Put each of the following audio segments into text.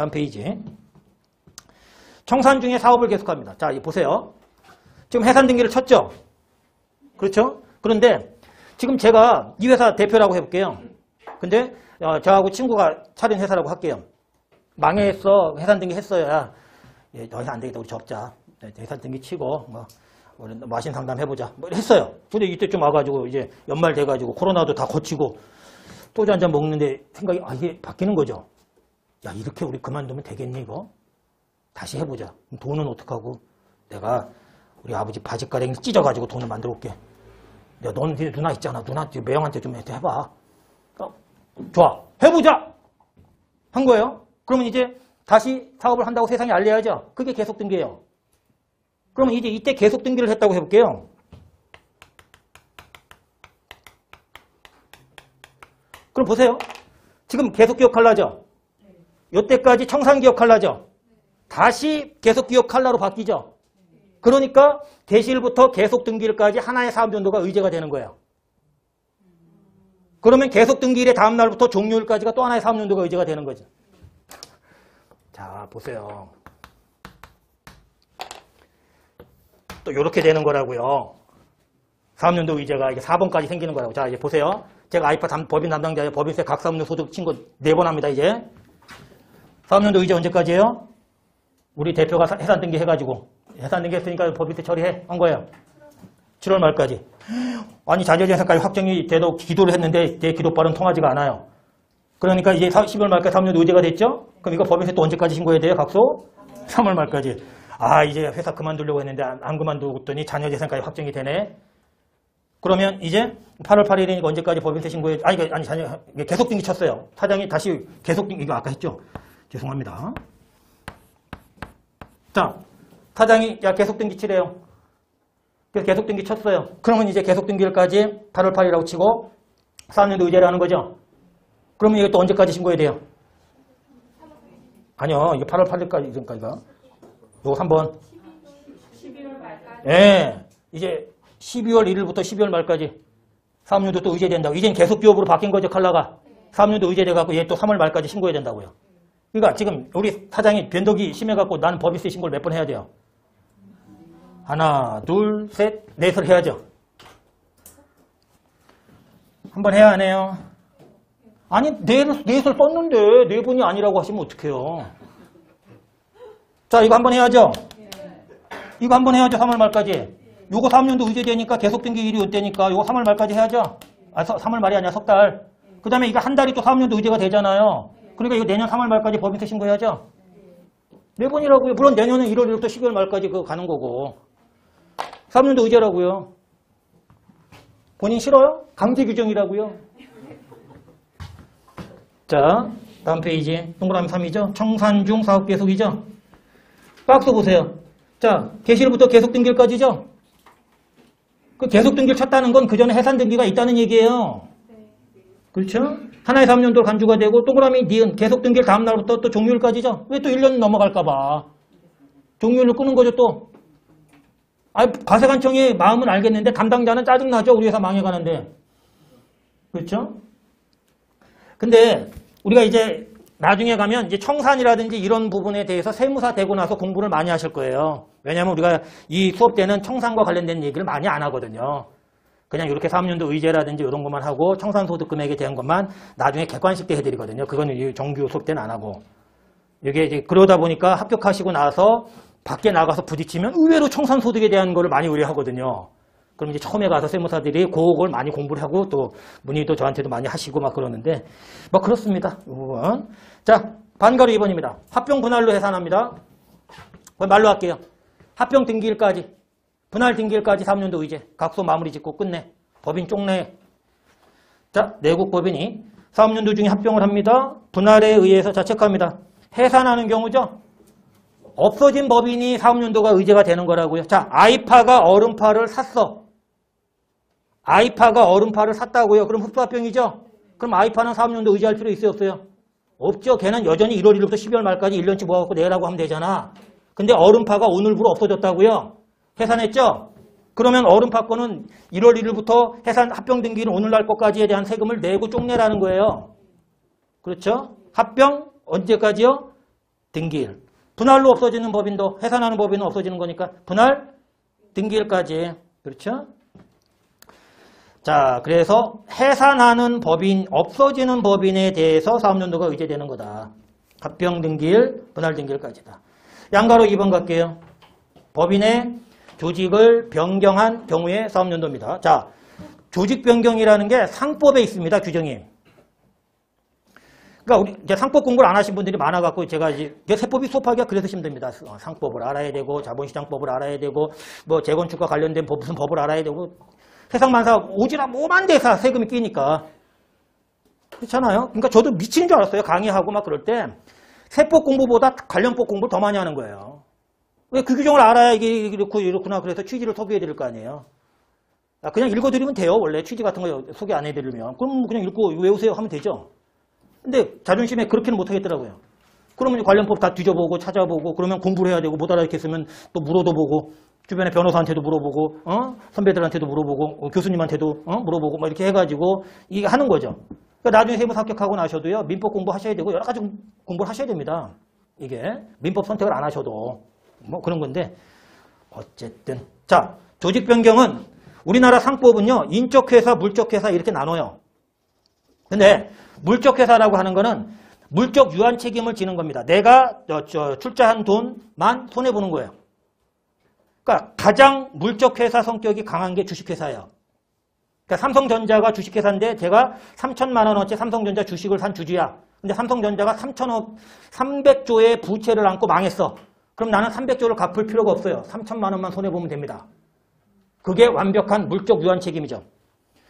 다음 페이지. 청산 중에 사업을 계속합니다. 자, 보세요. 지금 해산 등기를 쳤죠? 그렇죠? 그런데 지금 제가 이 회사 대표라고 해볼게요. 근데 저하고 친구가 차린 회사라고 할게요. 망했어. 해산 등기 했어야 더 이상 안 되겠다. 우리 접자. 해산 등기 치고 우리 마신 상담 해보자. 뭐 했어요. 근데 이때쯤 와가지고 이제 연말 돼가지고 코로나도 다 거치고 소주 한잔 먹는데 생각이 이게 바뀌는 거죠. 야, 이렇게 우리 그만두면 되겠니 이거? 다시 해보자. 돈은 어떡하고? 내가 우리 아버지 바지가랭이 찢어가지고 돈을 만들어 올게. 야, 넌 누나 있잖아. 누나 매형한테 좀 해봐. 좋아. 해보자! 한 거예요. 그러면 이제 다시 사업을 한다고 세상에 알려야죠. 그게 계속 등기예요. 그러면 이제 이때 계속 등기를 했다고 해볼게요. 그럼 보세요. 지금 계속 기억할라죠? 이때까지 청산 기억할라죠? 다시 계속 기억할라로 바뀌죠? 그러니까 개시일부터 계속 등기일까지 하나의 사업연도가 의제가 되는 거예요. 그러면 계속 등기일의 다음 날부터 종료일까지가 또 하나의 사업연도가 의제가 되는 거죠. 자, 보세요. 또 이렇게 되는 거라고요. 사업연도 의제가 이게 4번까지 생기는 거라고. 자, 이제 보세요. 제가 아이파 법인 담당자에 법인세 각사업료 소득 친 거 4번 합니다, 이제. 사업연도 의제 언제까지예요? 우리 대표가 해산 등기 해가지고. 해산 등기 했으니까 법인세 처리해. 한 거예요. 7월 말까지. 아니, 자녀재산까지 확정이 돼도 기도를 했는데 내 기도발은 통하지가 않아요. 그러니까 이제 12월 말까지 사업연도 의제가 됐죠? 그럼 이거 법인세 또 언제까지 신고해야 돼요, 각소? 3월 말까지. 이제 회사 그만두려고 했는데 안 그만두었더니 자녀재산까지 확정이 되네. 그러면 이제 8월 8일이니까 언제까지 법인세 신고해? 계속 등기 쳤어요. 사장이 다시 계속 등기, 이거 아까 했죠? 죄송합니다. 자, 사장이 계속 등기 치래요. 그래서 계속 등기 쳤어요. 그러면 이제 계속 등기일까지 8월 8일이라고 치고 4년도 의제를 하는 거죠. 그러면 이거 또 언제까지 신고해야 돼요? 아니요, 이게 8월 8일까지, 그러니까 이거 3번. 12월 말까지? 네, 이제 12월 1일부터 12월 말까지 사업연도 또 의제된다고. 이젠 계속 기업으로 바뀐 거죠, 칼라가. 사업연도 의제돼갖고 얘 또 3월 말까지 신고해야 된다고요. 그러니까 지금 우리 사장이 변덕이 심해갖고 나는 법인세 신고를 몇 번 해야 돼요? 하나, 둘, 셋, 넷을 해야죠. 한 번 해야 안 해요? 아니, 넷을 썼는데 4번이 아니라고 하시면 어떡해요? 자, 이거 한 번 해야죠? 이거 한 번 해야죠, 3월 말까지. 요거 3년도 의제되니까 계속 등기일이 이때니까 요거 3월 말까지 해야죠? 3월 말이 아니라 석 달. 그 다음에 이거 한 달이 또 3년도 의제가 되잖아요. 그러니까 이거 내년 3월 말까지 법인세 신고해야죠? 4번이라고요. 물론 내년은 1월 1일부터 12월 말까지 그거 가는 거고. 3년도 의제라고요. 본인 싫어요? 강제 규정이라고요. 자, 다음 페이지. 동그라미 3이죠? 청산 중 사업 계속이죠? 박스 보세요. 자, 개시일부터 계속 등기일까지죠? 그 계속 등기를 쳤다는 건 그 전에 해산 등기가 있다는 얘기예요. 그렇죠? 하나의 3년도 간주가 되고 동그라미 니은 계속 등기일 다음 날부터 또 종료일까지죠? 왜 또 1년 넘어갈까봐. 종료일을 끄는 거죠 또. 과세관청의 마음은 알겠는데 담당자는 짜증나죠? 우리 회사 망해가는데. 그렇죠? 근데 우리가 이제 나중에 가면 이제 청산이라든지 이런 부분에 대해서 세무사 되고 나서 공부를 많이 하실 거예요. 왜냐하면 우리가 이 수업 때는 청산과 관련된 얘기를 많이 안 하거든요. 그냥 이렇게 사업연도 의제라든지 이런 것만 하고 청산소득금액에 대한 것만 나중에 객관식 때 해드리거든요. 그거는 정규 수업 때는 안 하고. 이게 이제 그러다 보니까 합격하시고 나서 밖에 나가서 부딪히면 의외로 청산소득에 대한 거를 많이 의뢰하거든요. 그럼 이제 처음에 가서 세무사들이 그걸 많이 공부를 하고 또 문의도 저한테도 많이 하시고 막 그러는데 뭐 그렇습니다. 이 부분. 자, 반가로 2번입니다. 합병 분할로 해산합니다. 말로 할게요. 합병 등기일까지, 분할 등기일까지 3년도 의제, 각소 마무리 짓고 끝내. 법인 쪽내. 자, 내국 법인이 사업연도 중에 합병을 합니다. 분할에 의해서 자책합니다. 해산하는 경우죠. 없어진 법인이 사업연도가 의제가 되는 거라고요. 자, 아이파가 얼음파를 샀어. 아이파가 얼음파를 샀다고요. 그럼 흡수합병이죠. 그럼 아이파는 사업연도 의제할 필요 있어요, 없어요? 없죠. 걔는 여전히 1월 1일부터 12월 말까지 1년치 모아갖고 내라고 하면 되잖아. 근데 얼음파가 오늘부로 없어졌다고요. 해산했죠? 그러면 얼음파 거는 1월 1일부터 해산 합병 등기는 오늘날 것까지에 대한 세금을 내고 쪽내라는 거예요. 그렇죠? 합병 언제까지요? 등기일. 분할로 없어지는 법인도 해산하는 법인은 없어지는 거니까 분할 등기일까지. 그렇죠? 자, 그래서 해산하는 법인, 없어지는 법인에 대해서 사업연도가 의제되는 거다. 합병 등기일, 분할 등기일까지다. 양가로 2번 갈게요. 법인의 조직을 변경한 경우의 사업연도입니다. 자, 조직 변경이라는 게 상법에 있습니다. 규정이. 그러니까 우리 이제 상법 공부를 안 하신 분들이 많아갖고 제가 이제 세법이 수업하기가 그래서 힘듭니다. 상법을 알아야 되고 자본시장법을 알아야 되고 뭐 재건축과 관련된 무슨 법을 알아야 되고 세상만사 오지랖 오만 대사 세금이 끼니까 그렇잖아요. 그러니까 저도 미치는 줄 알았어요. 강의하고 막 그럴 때 세법 공부보다 관련법 공부를 더 많이 하는 거예요. 왜 그 규정을 알아야 이게 이렇구나 그래서 취지를 소개해 드릴 거 아니에요. 그냥 읽어드리면 돼요. 원래 취지 같은 거 소개 안 해드리면 그럼 그냥 읽고 외우세요 하면 되죠. 근데 자존심에 그렇게는 못하겠더라고요. 그러면 관련법 다 뒤져보고 찾아보고 그러면 공부를 해야 되고 못 알아듣겠으면 또 물어도 보고 주변에 변호사한테도 물어보고 선배들한테도 물어보고 교수님한테도 물어보고 막 이렇게 해가지고 이게 하는 거죠. 그러니까 나중에 세무사 합격하고 나셔도요. 민법 공부하셔야 되고 여러 가지 공부를 하셔야 됩니다. 이게 민법 선택을 안 하셔도 뭐 그런 건데 어쨌든 자 조직 변경은 우리나라 상법은요. 인적회사, 물적회사 이렇게 나눠요. 근데 물적회사라고 하는 거는 물적 유한 책임을 지는 겁니다. 내가 출자한 돈만 손해보는 거예요. 그러니까 가장 물적회사 성격이 강한 게 주식회사예요. 그러니까 삼성전자가 주식회사인데 제가 3천만 원어치 삼성전자 주식을 산 주주야. 근데 삼성전자가 300조의 부채를 안고 망했어. 그럼 나는 300조를 갚을 필요가 없어요. 3천만 원만 손해보면 됩니다. 그게 완벽한 물적 유한 책임이죠.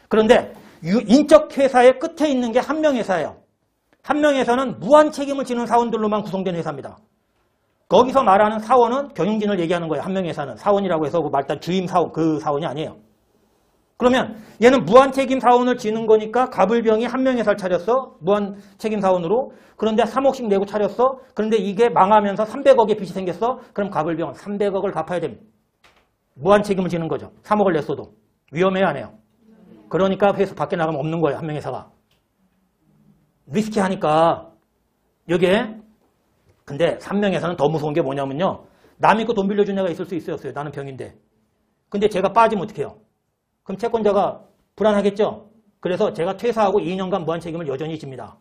그런데 인적 회사의 끝에 있는 게 한명회사예요. 한명회사는 무한 책임을 지는 사원들로만 구성된 회사입니다. 거기서 말하는 사원은 경영진을 얘기하는 거예요. 한명회사는 사원이라고 해서 말단 주임 사원 그 사원이 아니에요. 그러면 얘는 무한 책임 사원을 지는 거니까 가불병이 한명회사를 차렸어. 무한 책임 사원으로. 그런데 3억씩 내고 차렸어. 그런데 이게 망하면서 300억의 빚이 생겼어. 그럼 가불병은 300억을 갚아야 됩니다. 무한 책임을 지는 거죠. 3억을 냈어도. 위험해요, 안 해요? 그러니까 회사 밖에 나가면 없는 거예요. 한명회사가. 리스키하니까. 여기에 근데 삼명회사는 더 무서운 게 뭐냐면요. 남 믿고 돈 빌려준 애가 있을 수 있었어요. 나는 병인데. 근데 제가 빠지면 어떡해요? 그럼 채권자가 불안하겠죠? 그래서 제가 퇴사하고 2년간 무한 책임을 여전히 집니다.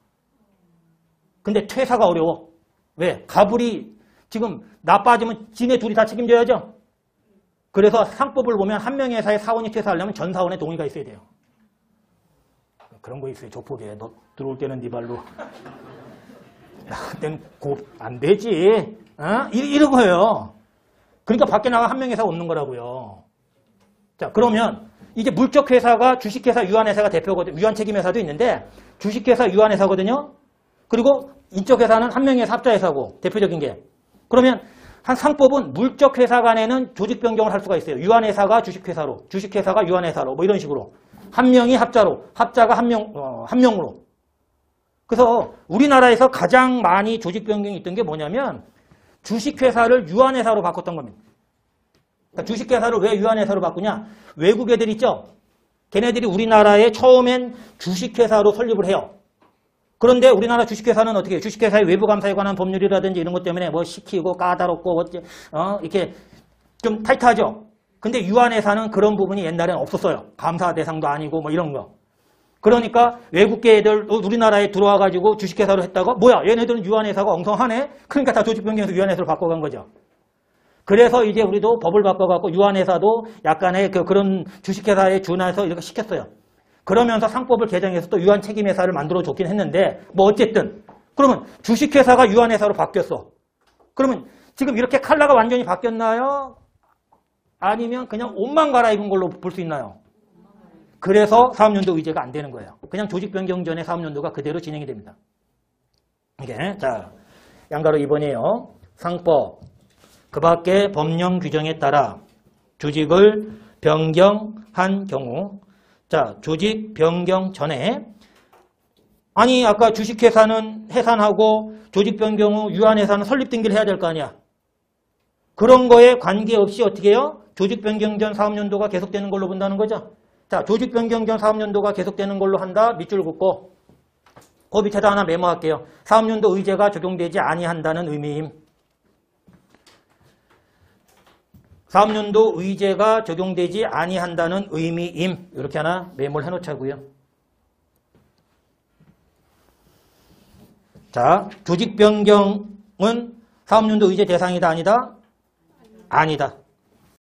근데 퇴사가 어려워. 왜? 가불이 지금 나 빠지면 지네 둘이 다 책임져야죠? 그래서 상법을 보면 한명회사의 사원이 퇴사하려면 전 사원의 동의가 있어야 돼요. 그런 거 있어요. 조폭에. 너 들어올 때는 네 발로. 야, 그땐 곧 안 되지. 이런 거예요. 그러니까 밖에 나가 한명회사가 없는 거라고요. 자, 그러면 이제 물적 회사가 주식회사 유한회사가 대표거든요. 유한책임회사도 있는데 주식회사 유한회사거든요. 그리고 인적 회사는 한명회사 합자회사고 대표적인 게. 그러면 한 상법은 물적 회사 간에는 조직 변경을 할 수가 있어요. 유한회사가 주식회사로, 주식회사가 유한회사로 뭐 이런 식으로. 한 명이 합자로, 합자가 한 명으로. 그래서 우리나라에서 가장 많이 조직 변경이 있던 게 뭐냐면 주식회사를 유한회사로 바꿨던 겁니다. 그러니까 주식회사를 왜 유한회사로 바꾸냐? 외국 애들 있죠? 걔네들이 우리나라에 처음엔 주식회사로 설립을 해요. 그런데 우리나라 주식회사는 어떻게 해요? 주식회사의 외부감사에 관한 법률이라든지 이런 것 때문에 뭐 시키고 까다롭고 이렇게 좀 타이트하죠? 근데 유한회사는 그런 부분이 옛날에는 없었어요. 감사 대상도 아니고 뭐 이런 거. 그러니까 외국계 애들 우리나라에 들어와가지고 주식회사로 했다가 뭐야 얘네들은 유한회사가 엉성하네? 그러니까 다 조직변경해서 유한회사로 바꿔간 거죠. 그래서 이제 우리도 법을 바꿔갖고 유한회사도 약간의 그런 주식회사에 준해서 이렇게 시켰어요. 그러면서 상법을 개정해서 또 유한책임회사를 만들어줬긴 했는데 뭐 어쨌든 그러면 주식회사가 유한회사로 바뀌었어. 그러면 지금 이렇게 컬러가 완전히 바뀌었나요? 아니면 그냥 옷만 갈아입은 걸로 볼 수 있나요? 그래서 사업연도 의제가 안 되는 거예요. 그냥 조직 변경 전에 사업연도가 그대로 진행이 됩니다. 이게 자 양가로 2번이에요. 상법 그 밖의 법령 규정에 따라 조직을 변경한 경우 자 조직 변경 전에 아니 아까 주식회사는 해산하고 조직 변경 후 유한회사는 설립 등기를 해야 될 거 아니야. 그런 거에 관계없이 어떻게 해요? 조직 변경 전 사업연도가 계속되는 걸로 본다는 거죠. 자, 조직 변경 전 사업연도가 계속되는 걸로 한다. 밑줄 긋고. 그 밑에다 하나 메모할게요. 사업연도 의제가 적용되지 아니한다는 의미임. 사업연도 의제가 적용되지 아니한다는 의미임. 이렇게 하나 메모를 해놓자고요. 자, 조직 변경은 사업연도 의제 대상이다 아니다? 아니다.